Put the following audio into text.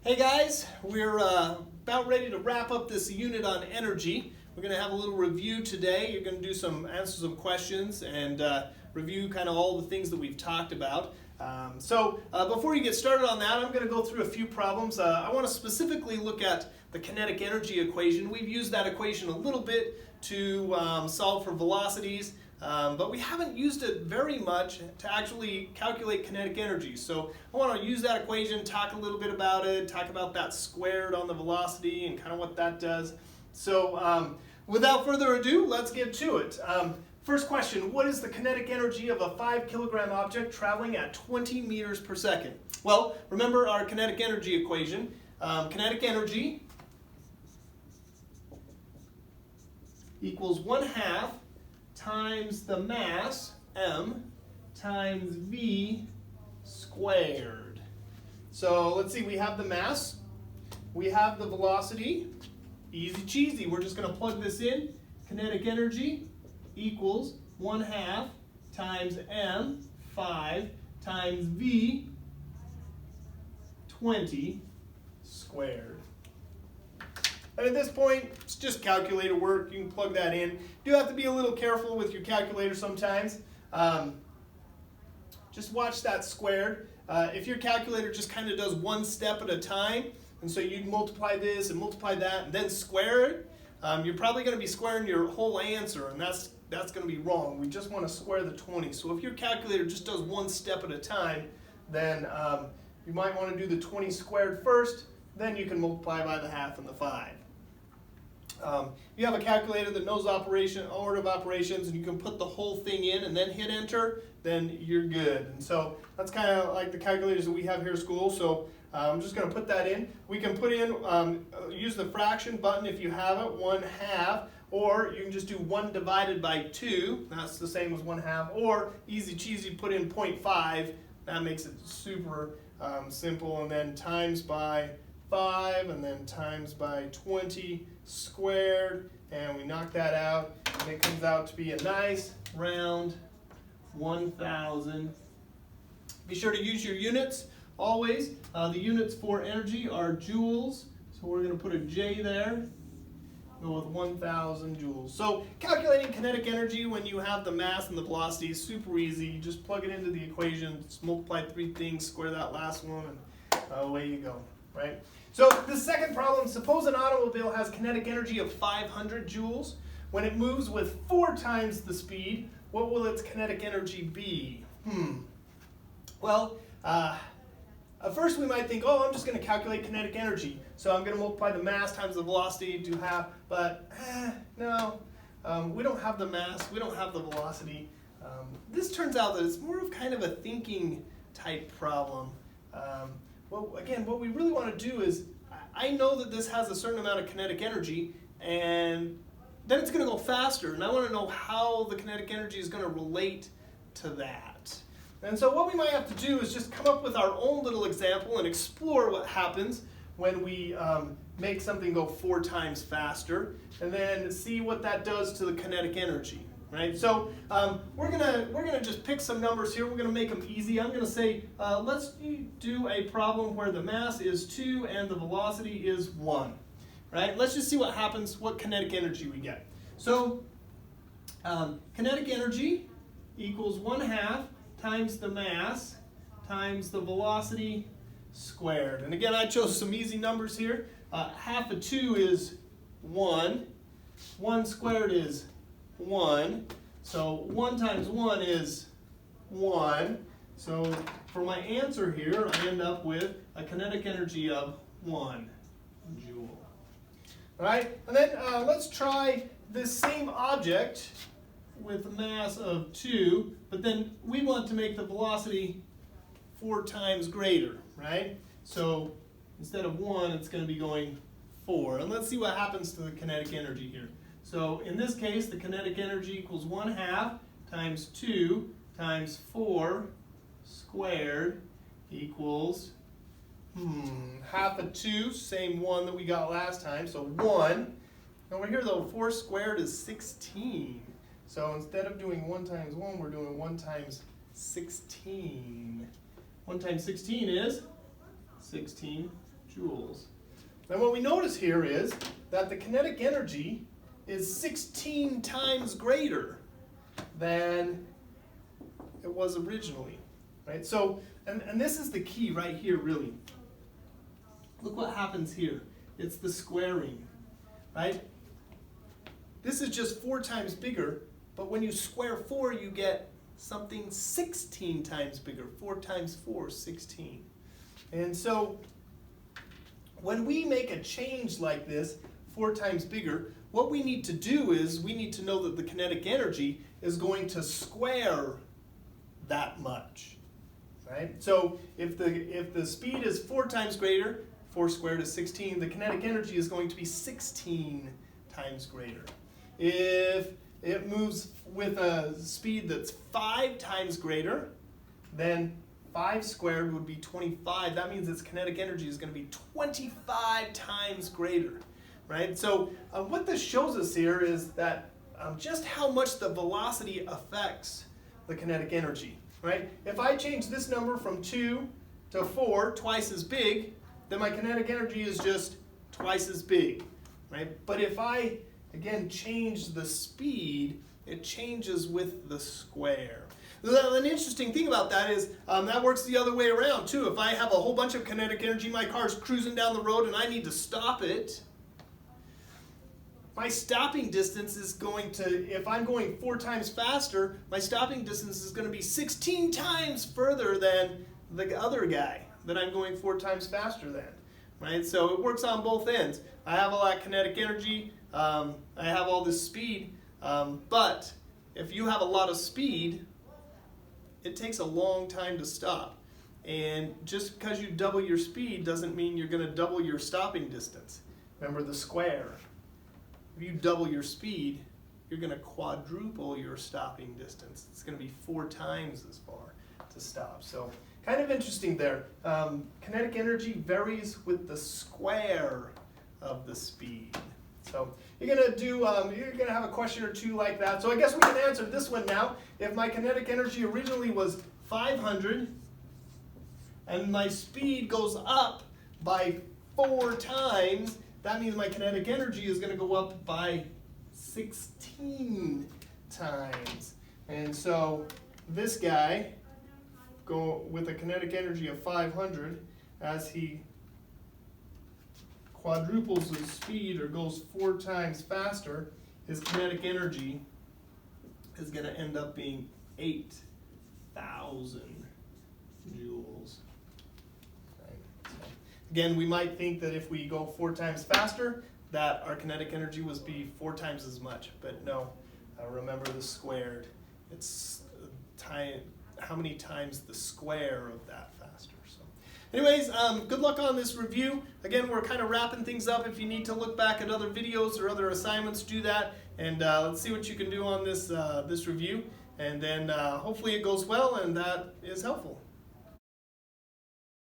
Hey guys, we're about ready to wrap up this unit on energy. We're going to have a little review today. You're going to do answer some questions and review kind of all the things that we've talked about. Before you get started on that, I'm going to go through a few problems. I want to specifically look at the kinetic energy equation. We've used that equation a little bit to solve for velocities. But we haven't used it very much to actually calculate kinetic energy. So I want to use that equation, talk a little bit about it, talk about that squared on the velocity and kind of what that does. So without further ado, let's get to it. First question, what is the kinetic energy of a 5 kilogram object traveling at 20 meters per second? Well, remember our kinetic energy equation. Kinetic energy equals 1/2 times the mass, m, times v squared. So let's see, we have the mass, we have the velocity, easy cheesy, we're just going to plug this in. Kinetic energy equals 1/2 times m, 5, times v, 20 squared. And at this point, it's just calculator work. You can plug that in. You do have to be a little careful with your calculator sometimes. Just watch that squared. If your calculator just kind of does one step at a time, and so you multiply this and multiply that and then square it, you're probably going to be squaring your whole answer, and that's going to be wrong. We just want to square the 20. So if your calculator just does one step at a time, then you might want to do the 20 squared first, then you can multiply by the 1/2 and the 5. If you have a calculator that knows order of operations, and you can put the whole thing in and then hit enter, then you're good. And so that's kind of like the calculators that we have here at school. So I'm just going to put that in. We can put in, use the fraction button if you have it, 1/2, or you can just do 1 divided by 2. That's the same as 1/2, or easy cheesy, put in 0.5. That makes it super simple, and then times by 5, and then times by 20 squared, and we knock that out, and it comes out to be a nice round 1,000. Be sure to use your units always. The units for energy are joules, so we're going to put a J there, go with 1,000 joules. So calculating kinetic energy when you have the mass and the velocity is super easy. You just plug it into the equation, just multiply 3 things, square that last one, and away you go, right? So the second problem, suppose an automobile has kinetic energy of 500 joules. When it moves with 4 times the speed, what will its kinetic energy be? Well, at first we might think, oh, I'm just going to calculate kinetic energy. So I'm going to multiply the mass times the velocity to have, but no, we don't have the mass, we don't have the velocity. This turns out that it's more of kind of a thinking type problem. Well, again, what we really want to do is, I know that this has a certain amount of kinetic energy, and then it's going to go faster, and I want to know how the kinetic energy is going to relate to that. And so what we might have to do is just come up with our own little example and explore what happens when we make something go 4 times faster, and then see what that does to the kinetic energy. Right? So we're gonna just pick some numbers here. We're gonna make them easy. I'm gonna say let's do a problem where the mass is 2 and the velocity is 1. Right? Let's just see what happens, what kinetic energy we get. So kinetic energy equals 1/2 times the mass times the velocity squared. And again, I chose some easy numbers here. 1/2 of 2 is 1. 1 squared is 1. So 1 times 1 is 1. So for my answer here, I end up with a kinetic energy of 1 joule. All right, and then let's try this same object with a mass of 2, but then we want to make the velocity 4 times greater, right? So instead of 1, it's going to be going 4. And let's see what happens to the kinetic energy here. So in this case, the kinetic energy equals 1/2 times 2 times 4 squared equals 1/2 of 2, same 1 that we got last time, so 1. Over here though, 4 squared is 16. So instead of doing 1 times 1, we're doing 1 times 16. 1 times 16 is 16 joules. And what we notice here is that the kinetic energy is 16 times greater than it was originally, right? So, and this is the key right here, really. Look what happens here. It's the squaring, right? This is just 4 times bigger, but when you square 4, you get something 16 times bigger. 4 times 4, 16. And so, when we make a change like this, 4 times bigger, what we need to do is we need to know that the kinetic energy is going to square that much, right? So if the speed is 4 times greater, 4 squared is 16, the kinetic energy is going to be 16 times greater. If it moves with a speed that's 5 times greater, then 5 squared would be 25. That means its kinetic energy is going to be 25 times greater, right? So what this shows us here is that just how much the velocity affects the kinetic energy, right? If I change this number from 2 to 4, twice as big, then my kinetic energy is just twice as big, right? But if I, again, change the speed, it changes with the square. An interesting thing about that is that works the other way around too. If I have a whole bunch of kinetic energy, my car's cruising down the road and I need to stop it, my stopping distance is going to, if I'm going 4 times faster, my stopping distance is going to be 16 times further than the other guy that I'm going 4 times faster than, right? So it works on both ends. I have a lot of kinetic energy, I have all this speed, but if you have a lot of speed, it takes a long time to stop. And just because you double your speed doesn't mean you're going to double your stopping distance. Remember the square. If you double your speed, you're going to quadruple your stopping distance. It's going to be 4 times as far to stop. So kind of interesting there. Kinetic energy varies with the square of the speed. So you're going to have a question or two like that. So I guess we can answer this one now. If my kinetic energy originally was 500 and my speed goes up by 4 times, that means my kinetic energy is going to go up by 16 times. And so this guy, go with a kinetic energy of 500, as he quadruples his speed or goes 4 times faster, his kinetic energy is going to end up being 8,000 joules. Again, we might think that if we go 4 times faster, that our kinetic energy would be 4 times as much. But no, remember the squared. It's how many times the square of that faster. So, anyways, good luck on this review. Again, we're kind of wrapping things up. If you need to look back at other videos or other assignments, do that. And let's see what you can do on this, this review. And then hopefully it goes well and that is helpful.